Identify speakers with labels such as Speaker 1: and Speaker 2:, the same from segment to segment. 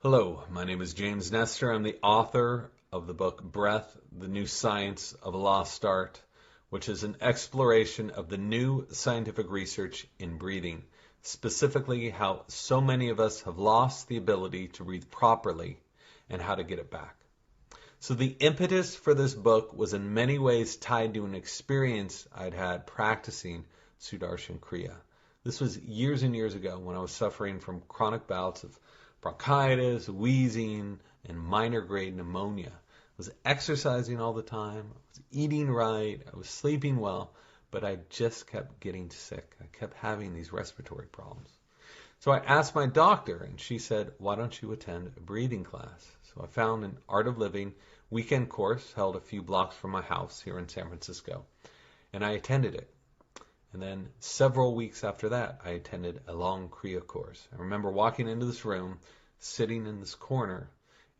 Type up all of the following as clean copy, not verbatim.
Speaker 1: Hello, my name is James Nestor. I'm the author of the book Breath, the New Science of a Lost Art, which is an exploration of the new scientific research in breathing, specifically how so many of us have lost the ability to breathe properly and how to get it back. So the impetus for this book was in many ways tied to an experience I'd had practicing Sudarshan Kriya. This was years and years ago when I was suffering from chronic bouts of bronchitis, wheezing, and minor grade pneumonia. I was exercising all the time, I was eating right, I was sleeping well, but I just kept getting sick. I kept having these respiratory problems. So I asked my doctor, and she said, why don't you attend a breathing class? So I found an Art of Living weekend course held a few blocks from my house here in San Francisco, and I attended it. And then several weeks after that, I attended a long Kriya course. I remember walking into this room, sitting in this corner,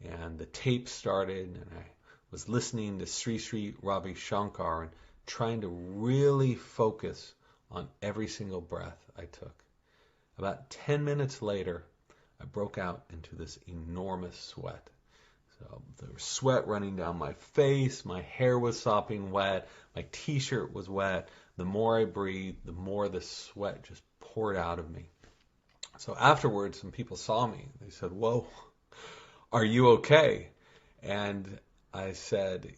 Speaker 1: and the tape started, and I was listening to Sri Sri Ravi Shankar and trying to really focus on every single breath I took. About 10 minutes later, I broke out into this enormous sweat. So there was sweat running down my face, my hair was sopping wet, my t-shirt was wet. The more I breathed, the more the sweat just poured out of me. So afterwards, some people saw me. They said, whoa, are you okay? And I said,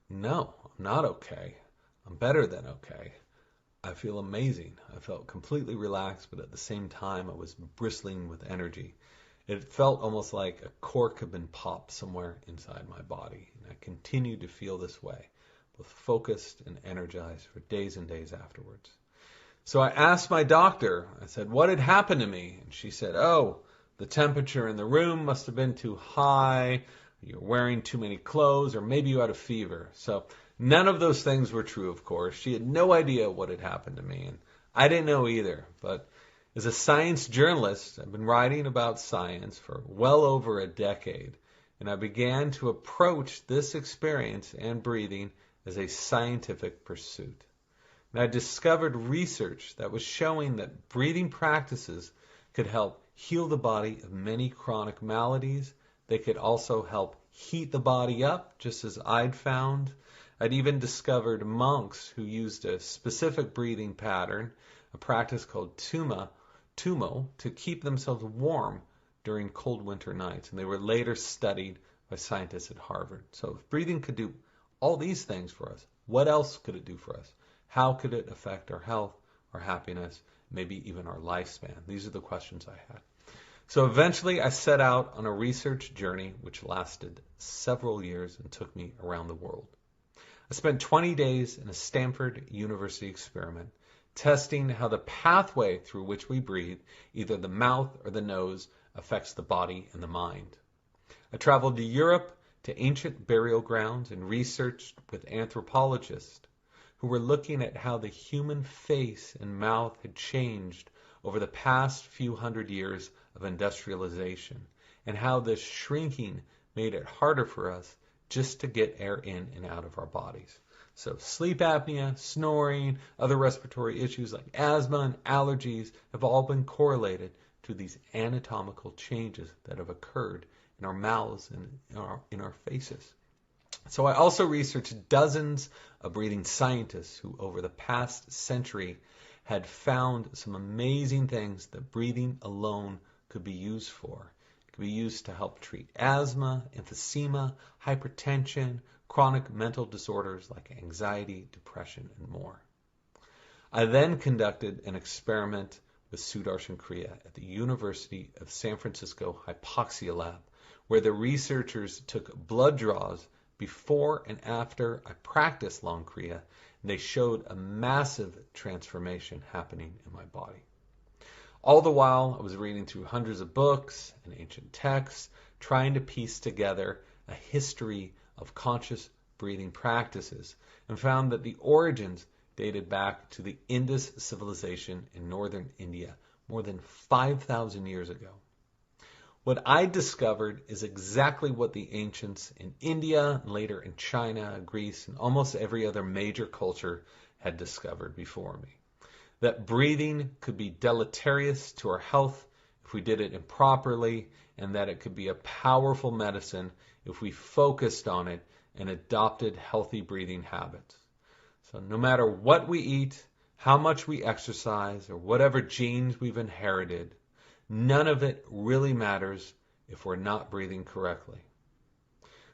Speaker 1: no, I'm not okay. I'm better than okay. I feel amazing. I felt completely relaxed, but at the same time, I was bristling with energy. It felt almost like a cork had been popped somewhere inside my body. And I continued to feel this way, both focused and energized for days and days afterwards. So I asked my doctor, I said, what had happened to me? And she said, oh, the temperature in the room must have been too high, you're wearing too many clothes, or maybe you had a fever. So none of those things were true, of course. She had no idea what had happened to me, and I didn't know either. But as a science journalist, I've been writing about science for well over a decade, and I began to approach this experience and breathing as a scientific pursuit. And I discovered research that was showing that breathing practices could help heal the body of many chronic maladies. They could also help heat the body up, just as I'd found. I'd even discovered monks who used a specific breathing pattern, a practice called tumo, to keep themselves warm during cold winter nights. And they were later studied by scientists at Harvard. So if breathing could do all these things for us, what else could it do for us? How could it affect our health, our happiness, maybe even our lifespan? These are the questions I had. So eventually I set out on a research journey which lasted several years and took me around the world. I spent 20 days in a Stanford University experiment testing how the pathway through which we breathe, either the mouth or the nose, affects the body and the mind. I traveled to Europe, to ancient burial grounds, and researched with anthropologists who were looking at how the human face and mouth had changed over the past few hundred years of industrialization, and how this shrinking made it harder for us just to get air in and out of our bodies. So sleep apnea, snoring, other respiratory issues like asthma and allergies have all been correlated to these anatomical changes that have occurred in our mouths and in our faces. So I also researched dozens of breathing scientists who over the past century had found some amazing things that breathing alone could be used for. It could be used to help treat asthma, emphysema, hypertension, chronic mental disorders like anxiety, depression, and more. I then conducted an experiment with Sudarshan Kriya at the University of San Francisco Hypoxia Lab, where the researchers took blood draws before and after I practiced long Kriya, and they showed a massive transformation happening in my body. All the while, I was reading through hundreds of books and ancient texts, trying to piece together a history of conscious breathing practices, and found that the origins dated back to the Indus civilization in northern India, more than 5,000 years ago. What I discovered is exactly what the ancients in India, and later in China, Greece, and almost every other major culture had discovered before me. That breathing could be deleterious to our health if we did it improperly, and that it could be a powerful medicine if we focused on it and adopted healthy breathing habits. So no matter what we eat, how much we exercise, or whatever genes we've inherited, none of it really matters if we're not breathing correctly.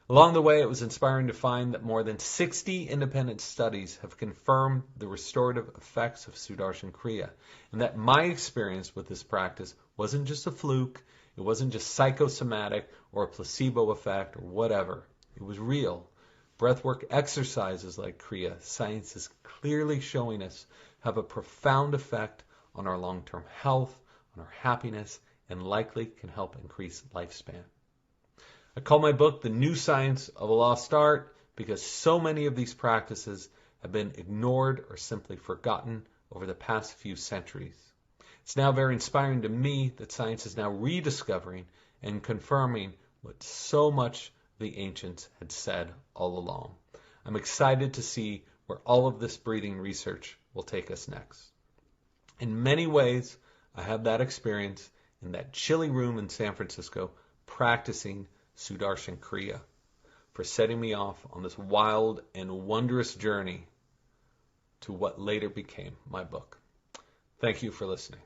Speaker 1: Along the way, it was inspiring to find that more than 60 independent studies have confirmed the restorative effects of Sudarshan Kriya, and that my experience with this practice wasn't just a fluke, it wasn't just psychosomatic or a placebo effect or whatever. It was real. Breathwork exercises like Kriya, science is clearly showing us, have a profound effect on our long-term health, on our happiness, and likely can help increase lifespan. I call my book The New Science of a Lost Art because so many of these practices have been ignored or simply forgotten over the past few centuries. It's now very inspiring to me that science is now rediscovering and confirming what so much the ancients had said all along. I'm excited to see where all of this breathing research will take us next. In many ways, I have that experience in that chilly room in San Francisco practicing Sudarshan Kriya for setting me off on this wild and wondrous journey to what later became my book. Thank you for listening.